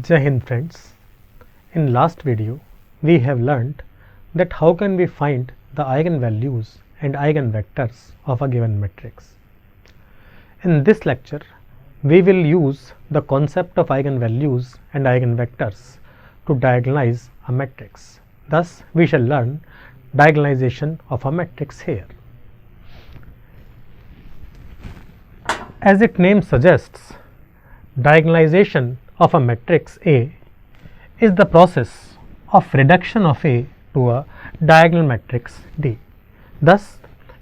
Jai Hind friends. In last video we have learnt that how can we find the eigenvalues and eigenvectors of a given matrix. In this lecture we will use the concept of eigenvalues and eigenvectors to diagonalize a matrix. Thus we shall learn diagonalization of a matrix here. As its name suggests, diagonalization of a matrix A is the process of reduction of A to a diagonal matrix D. Thus,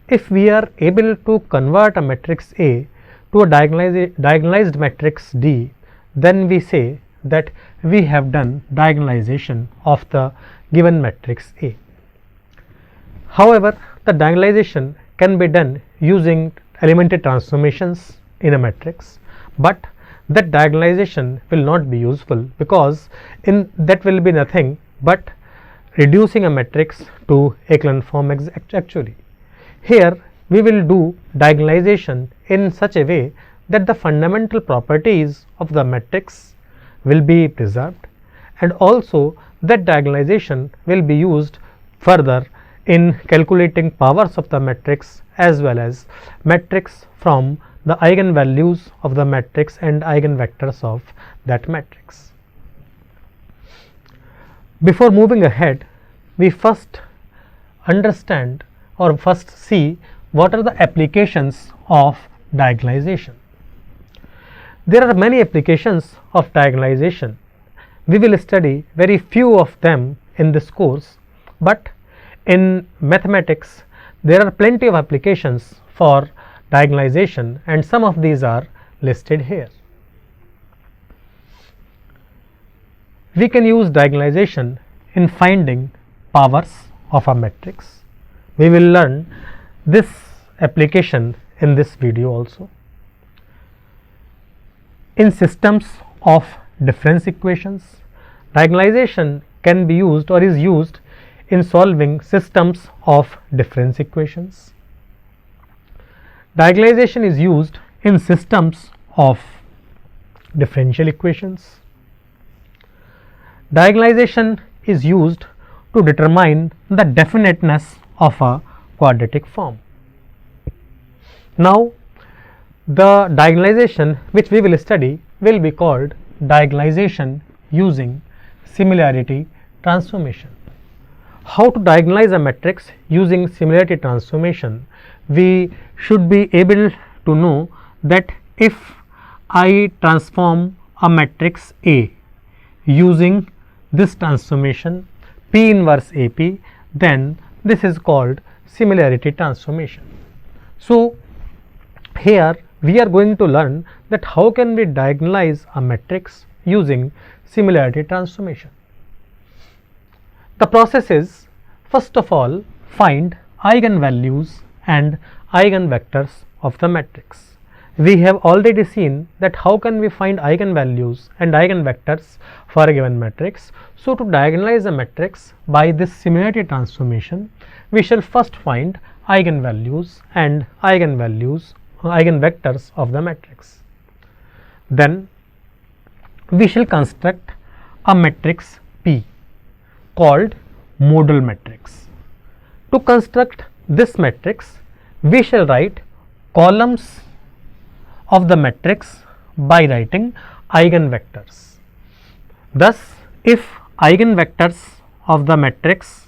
if we are able to convert a matrix A to a diagonalized matrix D, then we say that we have done diagonalization of the given matrix A. However, the diagonalization can be done using elementary transformations in a matrix, but that diagonalization will not be useful because in that will be nothing but reducing a matrix to echelon form actually. Here we will do diagonalization in such a way that the fundamental properties of the matrix will be preserved, and also that diagonalization will be used further in calculating powers of the matrix as well as matrix from the eigenvalues of the matrix and eigenvectors of that matrix. Before moving ahead, we first understand or first see what are the applications of diagonalization. There are many applications of diagonalization. We will study very few of them in this course, but in mathematics there are plenty of applications for diagonalization, and some of these are listed here. We can use diagonalization in finding powers of a matrix. We will learn this application in this video also. In systems of difference equations, diagonalization can be used or is used in solving systems of difference equations. Diagonalization is used in systems of differential equations. Diagonalization is used to determine the definiteness of a quadratic form. Now, the diagonalization which we will study will be called diagonalization using similarity transformation. How to diagonalize a matrix using similarity transformation? We should be able to know that if I transform a matrix A using this transformation P inverse AP, then this is called similarity transformation. So, here we are going to learn that how can we diagonalize a matrix using similarity transformation. The process is, first of all, find eigenvalues and eigenvectors of the matrix. We have already seen that how can we find eigenvalues and eigenvectors for a given matrix. So, to diagonalize a matrix by this similarity transformation, we shall first find eigenvalues and eigenvectors of the matrix. Then we shall construct a matrix P called modal matrix. To construct this matrix, we shall write columns of the matrix by writing eigenvectors. Thus, if eigenvectors of the matrix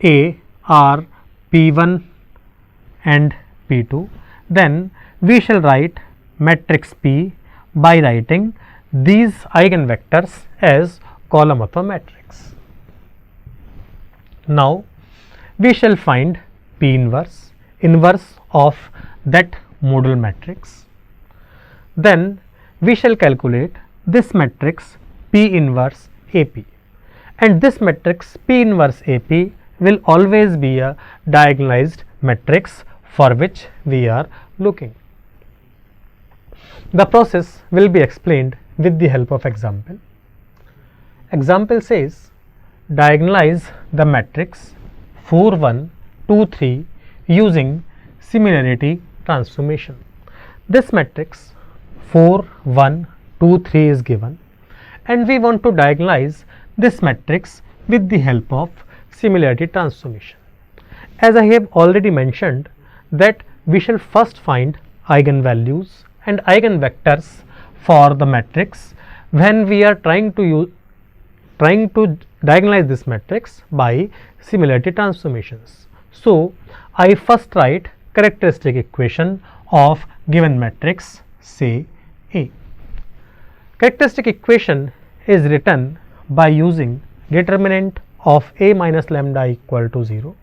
A are P1 and P2, then we shall write matrix P by writing these eigenvectors as column of a matrix. Now, we shall find P inverse of that modal matrix. Then we shall calculate this matrix P inverse AP, and this matrix P inverse AP will always be a diagonalized matrix for which we are looking. The process will be explained with the help of example. Example says, diagonalize the matrix 4 1 2 3 using similarity transformation. This matrix 4 1 2 3 is given, and we want to diagonalize this matrix with the help of similarity transformation. As I have already mentioned that we shall first find eigenvalues and eigenvectors for the matrix when we are trying to diagonalize this matrix by similarity transformations. So, I first write characteristic equation of given matrix say A. Characteristic equation is written by using determinant of A minus lambda I equal to 0.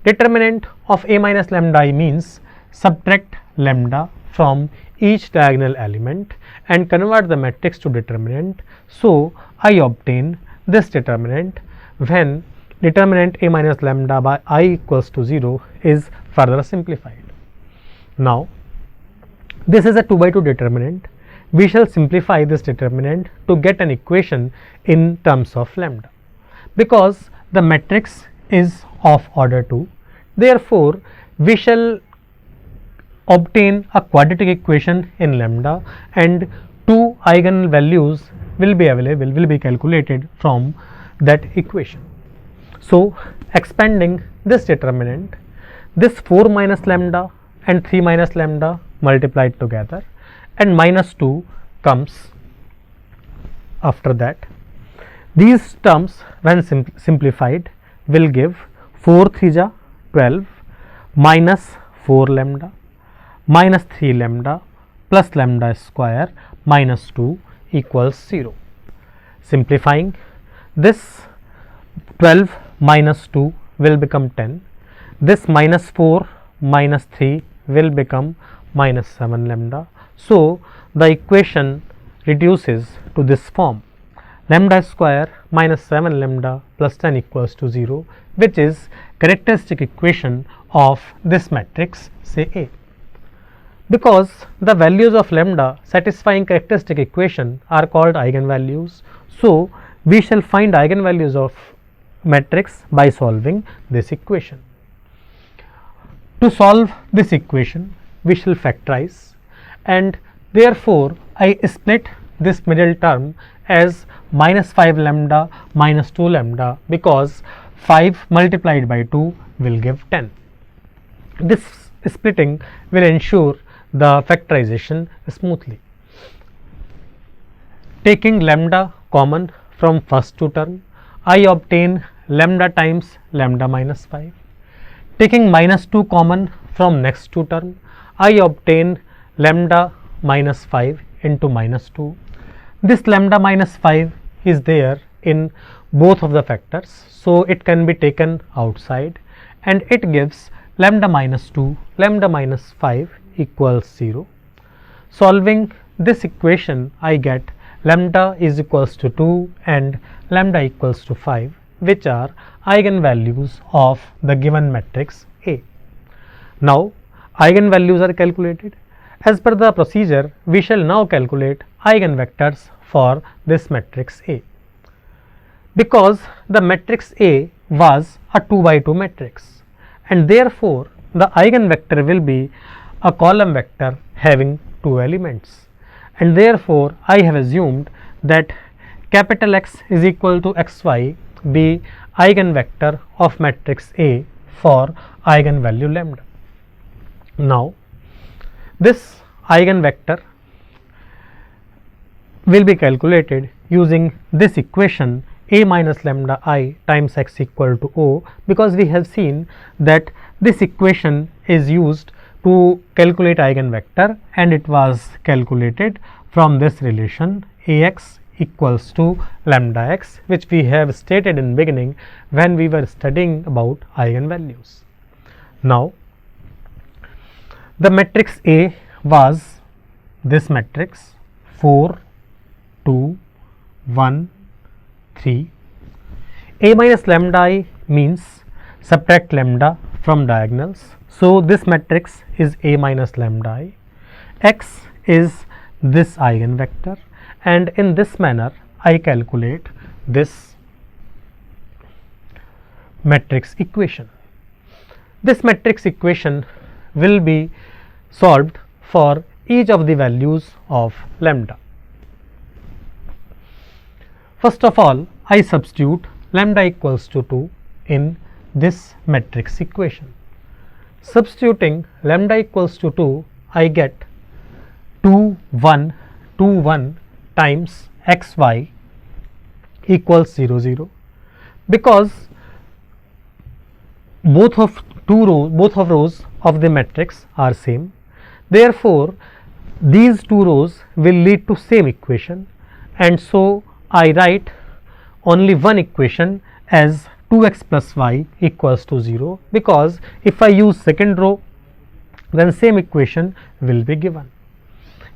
Determinant of A minus lambda I means subtract lambda from each diagonal element and convert the matrix to determinant. So, I obtain this determinant when determinant A minus lambda by I equals to 0 is further simplified. Now, this is a 2 by 2 determinant. We shall simplify this determinant to get an equation in terms of lambda. Because the matrix is of order 2, therefore, we shall obtain a quadratic equation in lambda and 2 eigenvalues will be available, will be calculated from that equation. So, expanding this determinant, this 4 minus lambda and 3 minus lambda multiplied together and minus 2 comes after that. These terms when simplified will give 4 3 ja 12 minus 4 lambda minus 3 lambda plus lambda square minus 2 equals 0. Simplifying this 12 minus 2 will become 10, this minus 4 minus 3 will become minus 7 lambda. So, the equation reduces to this form, lambda square minus 7 lambda plus 10 equals to 0, which is characteristic equation of this matrix say A. Because the values of lambda satisfying characteristic equation are called eigenvalues, so we shall find eigenvalues of matrix by solving this equation. To solve this equation, we shall factorize and therefore, I split this middle term as minus 5 lambda minus 2 lambda because 5 multiplied by 2 will give 10. This splitting will ensure the factorization smoothly. Taking lambda common from first two term, I obtain lambda times lambda minus 5. Taking minus 2 common from next two term, I obtain lambda minus 5 into minus 2. This lambda minus 5 is there in both of the factors, so it can be taken outside and it gives lambda minus 2 lambda minus 5 equals 0. Solving this equation, I get lambda is equals to 2 and lambda equals to 5, which are eigenvalues of the given matrix A. Now, eigenvalues are calculated. As per the procedure, we shall now calculate eigenvectors for this matrix A. Because the matrix A was a 2 by 2 matrix and therefore, the eigenvector will be a column vector having 2 elements, and therefore, I have assumed that capital X is equal to xy be eigenvector of matrix A for eigenvalue lambda. Now, this eigenvector will be calculated using this equation A minus lambda I times x equal to O, because we have seen that this equation is used to calculate eigenvector and it was calculated from this relation Ax equals to lambda x, which we have stated in beginning when we were studying about eigenvalues. Now, the matrix A was this matrix 4, 2, 1, 3. A minus lambda I means subtract lambda from diagonals. So, this matrix is A minus lambda I. X is this eigenvector, and in this manner I calculate this matrix equation. This matrix equation will be solved for each of the values of lambda. First of all, I substitute lambda equals to 2 in this matrix equation. Substituting lambda equals to 2, I get 2 1 2 1 times xy equals 0 0, because both of rows of the matrix are same. Therefore, these two rows will lead to same equation, and so I write only one equation as 2x plus y equals to 0, because if I use second row, then same equation will be given.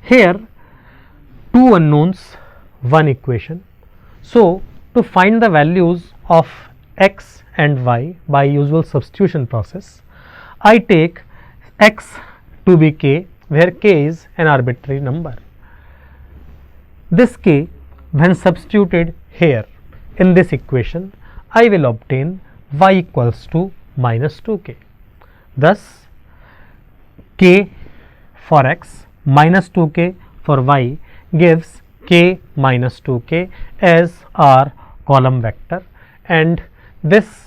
Here two unknowns, one equation. So to find the values of x and y by usual substitution process, I take x to be k, where k is an arbitrary number. This k, when substituted here in this equation, I will obtain y equals to minus 2k. Thus, k for x minus 2k for y gives k minus 2k as our column vector, and this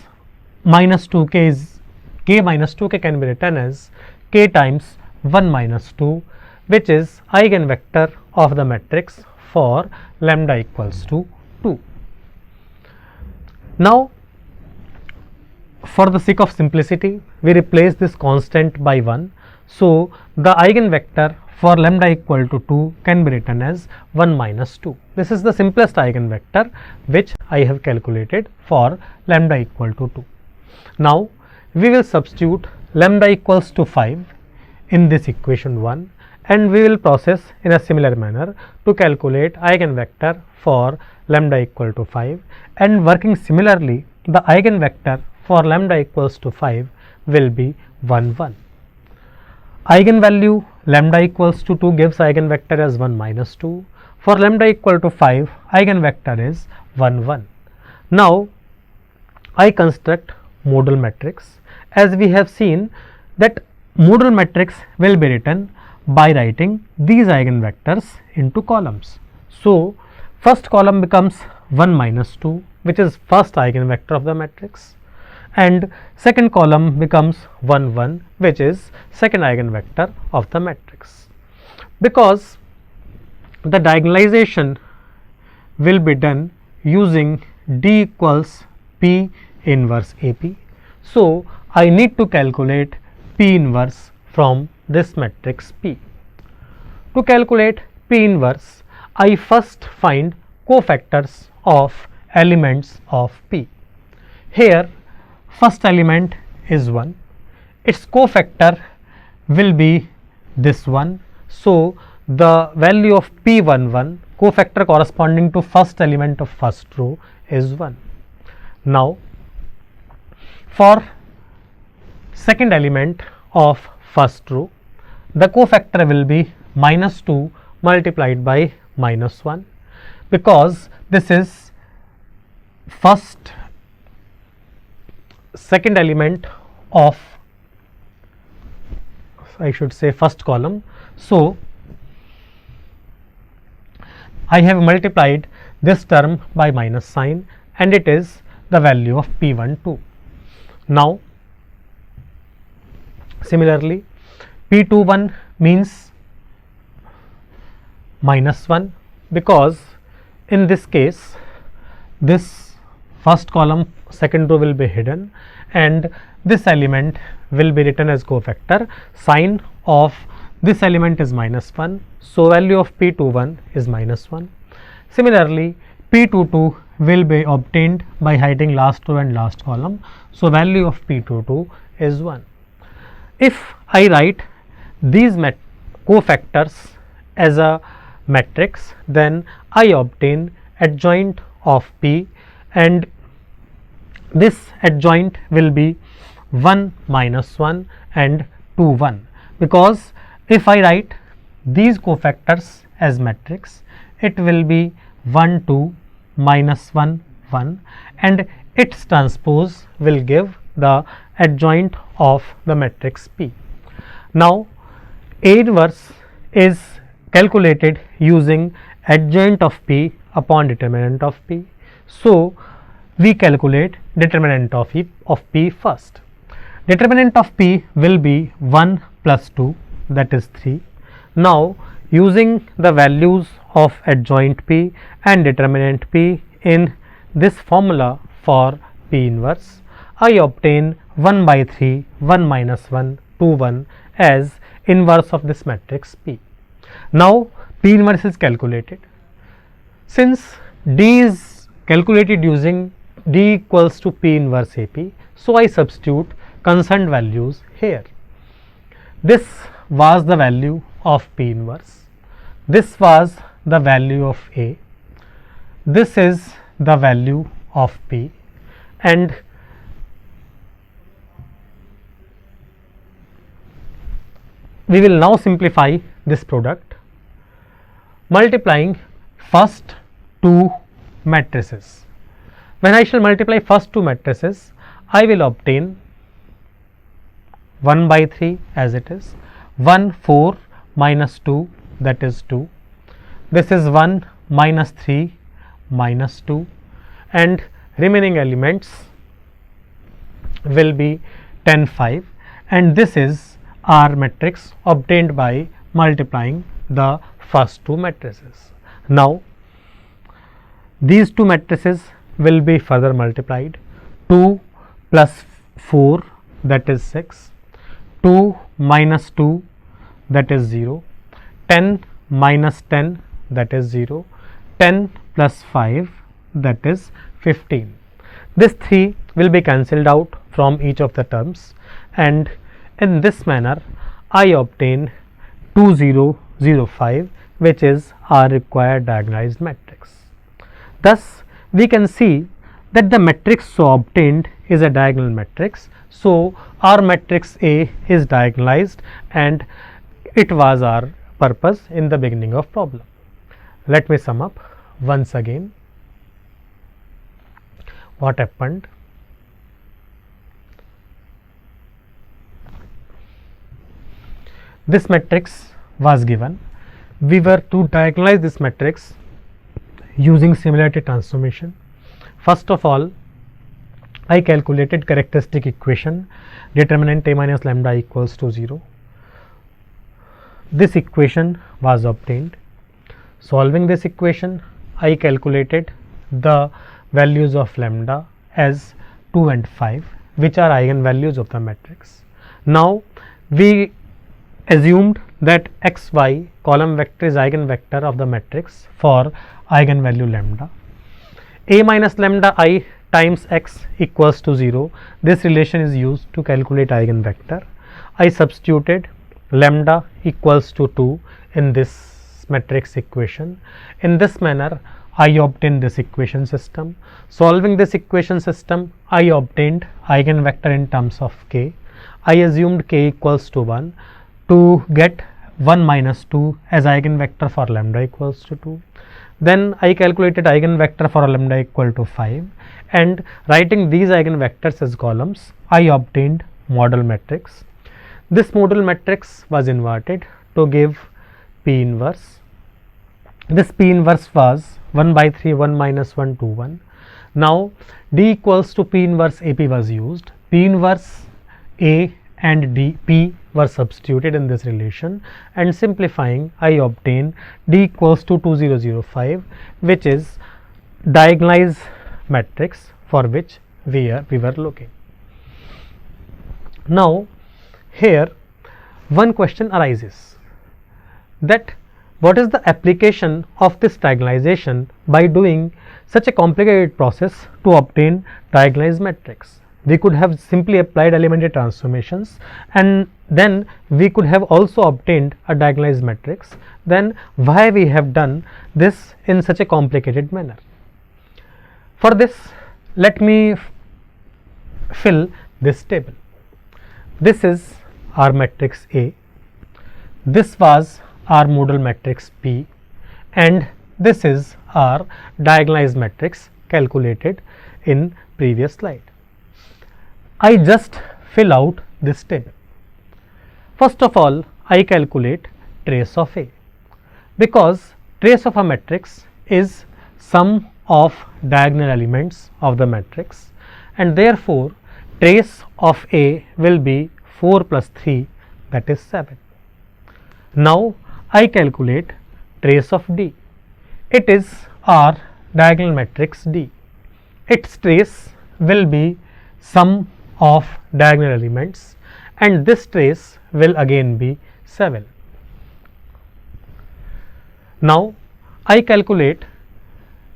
minus 2k is k minus 2k can be written as k times 1 minus 2, which is eigenvector of the matrix for lambda equals to 2. Now, for the sake of simplicity, we replace this constant by 1. So, the eigenvector for lambda equal to 2 can be written as 1 minus 2. This is the simplest eigenvector which I have calculated for lambda equal to 2. Now, we will substitute lambda equals to 5 in this equation 1, and we will process in a similar manner to calculate eigenvector for lambda equal to 5, and working similarly, the eigenvector for lambda equals to 5 will be 1 1. Eigenvalue lambda equals to 2 gives eigenvector as 1 minus 2. For lambda equal to 5, eigenvector is 1 1. Now, I construct modal matrix. As we have seen that modal matrix will be written by writing these eigenvectors into columns. So, first column becomes 1 minus 2, which is first eigenvector of the matrix, and second column becomes 1 1, which is second eigenvector of the matrix. Because the diagonalization will be done using D equals P inverse AP, so I need to calculate P inverse from this matrix P. To calculate P inverse, I first find cofactors of elements of P. Here first element is 1, its cofactor will be this one. So, the value of P11, cofactor corresponding to first element of first row, is 1. Now, for second element of first row, the cofactor will be minus 2 multiplied by minus 1, because this is second element of, I should say, first column. So, I have multiplied this term by minus sign, and it is the value of P12. Now, similarly, P21 means minus 1, because in this case this first column second row will be hidden, and this element will be written as cofactor. Sign of this element is minus 1, so value of P21 is minus 1. Similarly, P22 will be obtained by hiding last row and last column, so value of P22 is 1. If I write these cofactors as a matrix, then I obtain adjoint of P, and this adjoint will be 1 minus 1 and 2 1, because if I write these cofactors as matrix, it will be 1 2 minus 1 1, and its transpose will give the adjoint of the matrix P. Now, A inverse is calculated using adjoint of P upon determinant of P. So we calculate determinant of P first. Determinant of P will be 1 plus 2, that is 3. Now using the values of adjoint P and determinant P in this formula for P inverse, I obtain 1 by 3, 1 minus 1, 2, 1 as inverse of this matrix P. Now P inverse is calculated. Since D is calculated using D equals to P inverse AP, so I substitute concerned values here. This was the value of P inverse. This was the value of A. This is the value of P, and we will now simplify this product multiplying first two matrices. When I shall multiply first two matrices, I will obtain 1 by 3 as it is, 1 4 minus 2, that is 2. This is 1 minus 3 minus 2, and remaining elements will be 10 5, and this is our matrix obtained by multiplying the first two matrices. Now these two matrices will be further multiplied. 2 plus 4, that is 6, 2 minus 2, that is 0, 10 minus 10, that is 0, 10 plus 5, that is 15. This 3 will be cancelled out from each of the terms, and in this manner I obtain 2005, which is our required diagonalized matrix. Thus we can see that the matrix so obtained is a diagonal matrix. So our matrix A is diagonalized, and it was our purpose in the beginning of problem. Let me sum up once again what happened. This matrix was given. We were to diagonalize this matrix using similarity transformation. First of all, I calculated characteristic equation determinant A minus lambda equals to 0. This equation was obtained. Solving this equation, I calculated the values of lambda as 2 and 5, which are eigenvalues of the matrix. Now we assumed that xy column vector is eigenvector of the matrix for eigenvalue lambda. A minus lambda I times x equals to 0. This relation is used to calculate eigenvector. I substituted lambda equals to 2 in this matrix equation. In this manner I obtained this equation system. Solving this equation system, I obtained eigenvector in terms of k. I assumed k equals to 1 to get 1 minus 2 as eigenvector for lambda equals to 2. Then I calculated eigenvector for lambda equal to 5, and writing these eigenvectors as columns, I obtained model matrix. This model matrix was inverted to give P inverse. This P inverse was 1 by 3, 1 minus 1, 2, 1. Now D equals to P inverse AP was used. P inverse A and P were substituted in this relation, and simplifying I obtain D equals to 2005, which is diagonalized matrix for which we were looking. Now here one question arises that what is the application of this diagonalization by doing such a complicated process to obtain diagonalized matrix. We could have simply applied elementary transformations, and then we could have also obtained a diagonalized matrix. Then why we have done this in such a complicated manner? For this, let me fill this table. This is our matrix A, this was our model matrix P, and this is our diagonalized matrix calculated in previous slide. I just fill out this table. First of all, I calculate trace of A, because trace of a matrix is sum of diagonal elements of the matrix, and therefore trace of A will be 4 plus 3, that is 7. Now I calculate trace of D. It is our diagonal matrix D. Its trace will be sum of diagonal elements, and this trace will again be 7. Now I calculate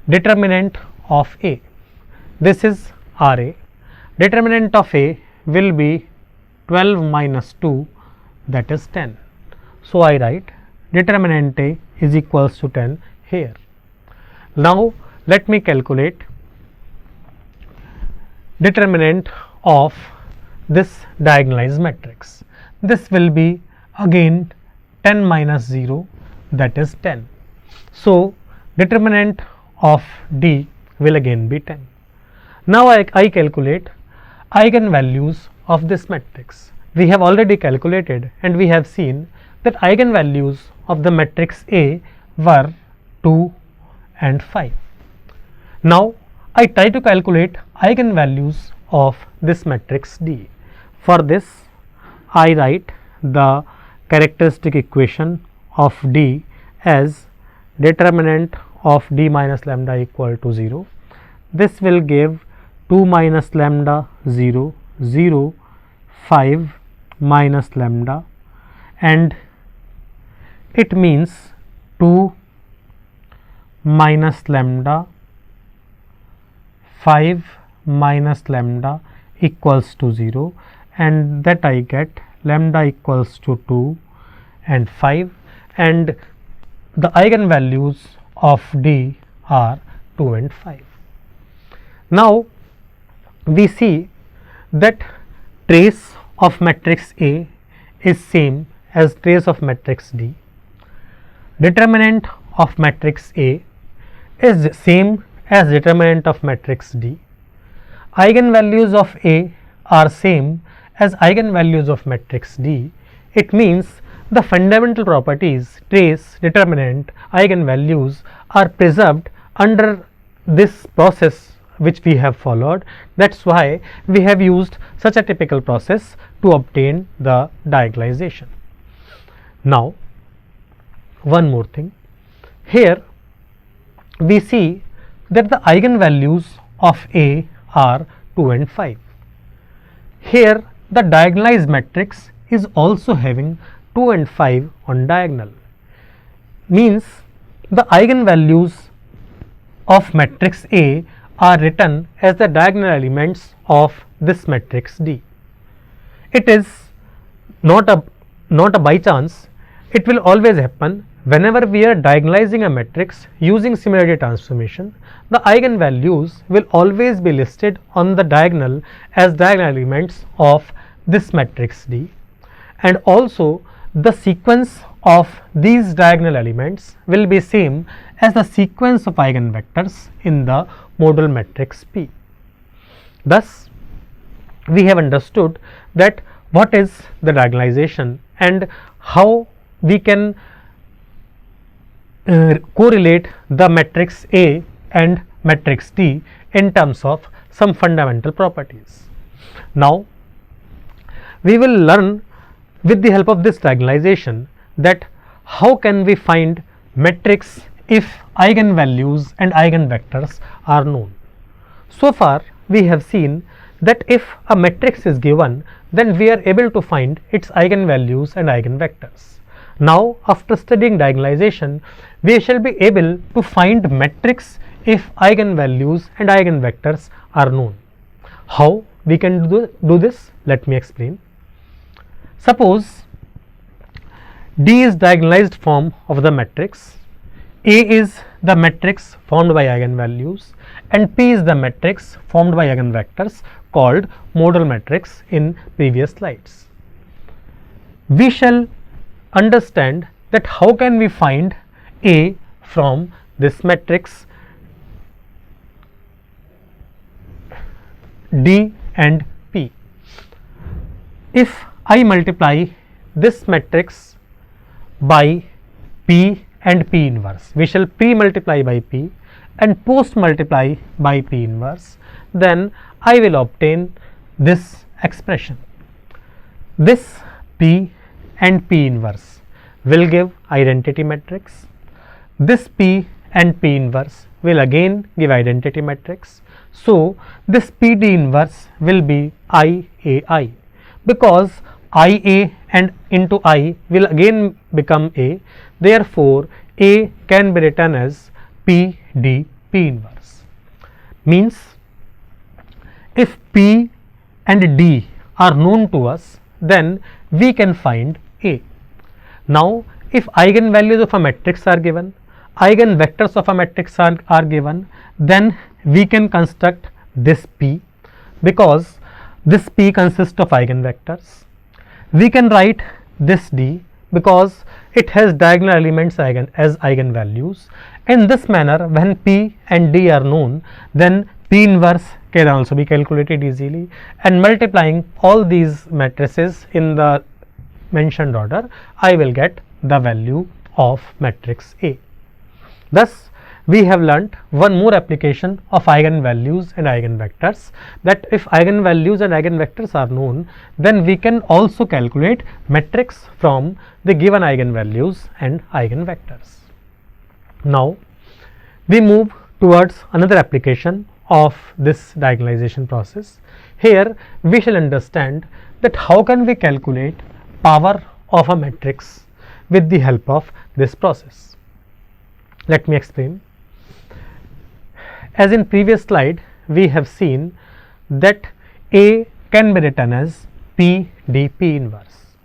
determinant of A. This is RA. Determinant of A will be 12 minus 2, that is 10. So I write determinant A is equals to 10 here. Now let me calculate determinant of this diagonalized matrix. This will be again 10 minus 0, that is 10. So determinant of D will again be 10. Now I calculate eigenvalues of this matrix. We have already calculated and we have seen that eigenvalues of the matrix A were 2 and 5. Now I try to calculate eigenvalues of this matrix D. For this I write the characteristic equation of D as determinant of D minus lambda equal to 0. This will give 2 minus lambda 0, 0, 5 minus lambda, and it means 2 minus lambda 5 minus lambda equals to 0, and that I get lambda equals to 2 and 5, and the eigenvalues of D are 2 and 5. Now we see that trace of matrix A is same as trace of matrix D. Determinant of matrix A is same as determinant of matrix D. Eigenvalues of A are same as eigenvalues of matrix D. It means the fundamental properties trace, determinant, eigenvalues are preserved under this process which we have followed. That is why we have used such a typical process to obtain the diagonalization. Now one more thing, here we see that the eigenvalues of A are 2 and 5. Here the diagonalized matrix is also having 2 and 5 on diagonal, means the eigenvalues of matrix A are written as the diagonal elements of this matrix D. It is not a by chance. It will always happen whenever we are diagonalizing a matrix using similarity transformation. The eigenvalues will always be listed on the diagonal as diagonal elements of this matrix D, and also the sequence of these diagonal elements will be same as the sequence of eigenvectors in the modal matrix P. Thus we have understood that what is the diagonalization and how we can correlate the matrix A and matrix D in terms of some fundamental properties. Now we will learn with the help of this diagonalization that how can we find matrix if eigenvalues and eigenvectors are known. So far we have seen that if a matrix is given, then we are able to find its eigenvalues and eigenvectors. Now after studying diagonalization, we shall be able to find matrix if eigenvalues and eigenvectors are known. How we can do this? Let me explain. Suppose D is diagonalized form of the matrix, A is the matrix formed by eigenvalues, and P is the matrix formed by eigenvectors called modal matrix in previous slides. We shall understand that how can we find A from this matrix D and P. If I multiply this matrix by P and P inverse, we shall P multiply by P and post multiply by P inverse, then I will obtain this expression. This P and P inverse will give identity matrix. This P and P inverse will again give identity matrix. So, this PD inverse will be IAI, because IA and into I will again become A. Therefore, A can be written as PD P inverse. Means if P and D are known to us, then we can find A. Now, if eigenvalues of a matrix are given, eigenvectors of a matrix are given, then we can construct this P, because this P consists of eigenvectors. We can write this D because it has diagonal elements as eigenvalues. In this manner, when P and D are known, then P inverse can also be calculated easily, and multiplying all these matrices in the mentioned order, I will get the value of matrix A. Thus, we have learnt one more application of eigenvalues and eigenvectors, that if eigenvalues and eigenvectors are known, then we can also calculate matrix from the given eigenvalues and eigenvectors. Now, we move towards another application of this diagonalization process. Here, we shall understand that how can we calculate power of a matrix with the help of this process. Let me explain. As in previous slide, we have seen that A can be written as PD P inverse.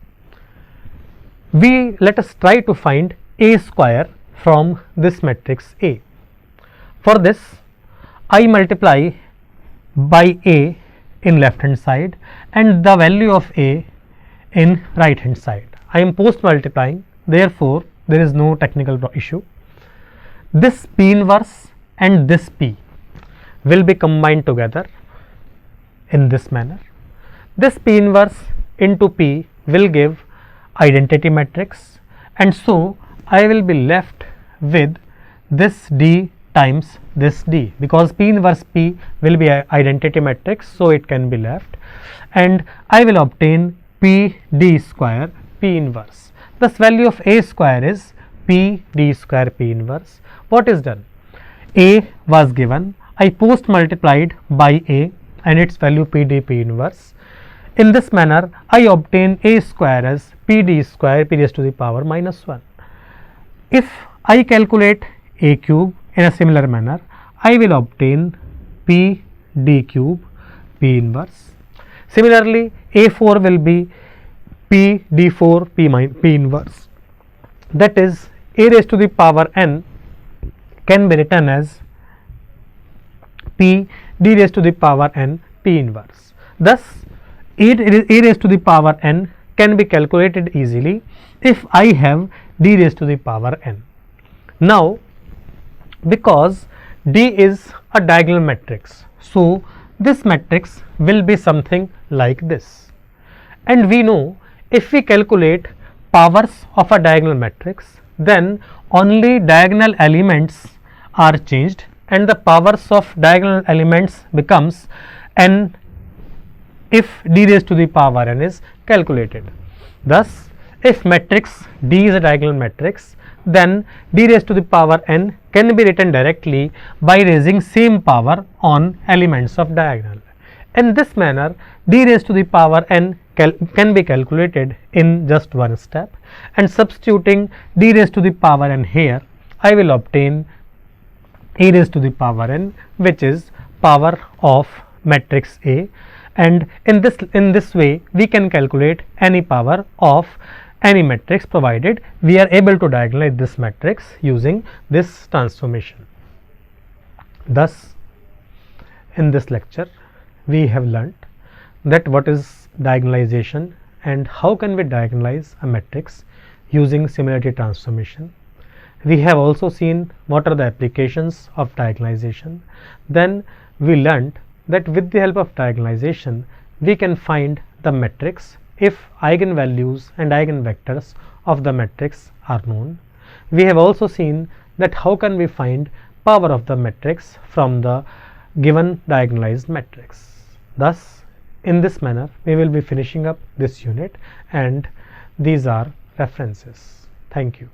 Let us try to find A square from this matrix A. For this, I multiply by A in left hand side and the value of A in right hand side. I am post multiplying, therefore, there is no technical issue. This P inverse and this P will be combined together in this manner. This P inverse into P will give identity matrix, and so I will be left with this D times this D, because P inverse P will be a identity matrix, so it can be left, and I will obtain P D square P inverse. Thus, value of A square is P D square P inverse. What is done? A was given, I post multiplied by A and its value P D P inverse. In this manner, I obtain A square as P D square P raised to the power minus 1. If I calculate A cube in a similar manner, I will obtain P D cube P inverse. Similarly, A4 will be P D4 P inverse. That is, A raised to the power n can be written as P D raised to the power n P inverse. Thus, A raised to the power n can be calculated easily if I have D raised to the power n. Now, because D is a diagonal matrix, so this matrix will be something like this, and we know if we calculate powers of a diagonal matrix, then only diagonal elements are changed and the powers of diagonal elements becomes n if D raised to the power n is calculated. Thus, if matrix D is a diagonal matrix, then D raised to the power n can be written directly by raising same power on elements of diagonal. In this manner, D raised to the power n can be calculated in just one step, and substituting D raised to the power n here, I will obtain A raised to the power n, which is power of matrix A, and in this way we can calculate any power of any matrix, provided we are able to diagonalize this matrix using this transformation. Thus, in this lecture we have learnt that what is diagonalization and how can we diagonalize a matrix using similarity transformation. We have also seen what are the applications of diagonalization. Then we learnt that with the help of diagonalization we can find the matrix if eigenvalues and eigenvectors of the matrix are known. We have also seen that how can we find power of the matrix from the given diagonalized matrix. Thus, in this manner, we will be finishing up this unit, and these are references. Thank you.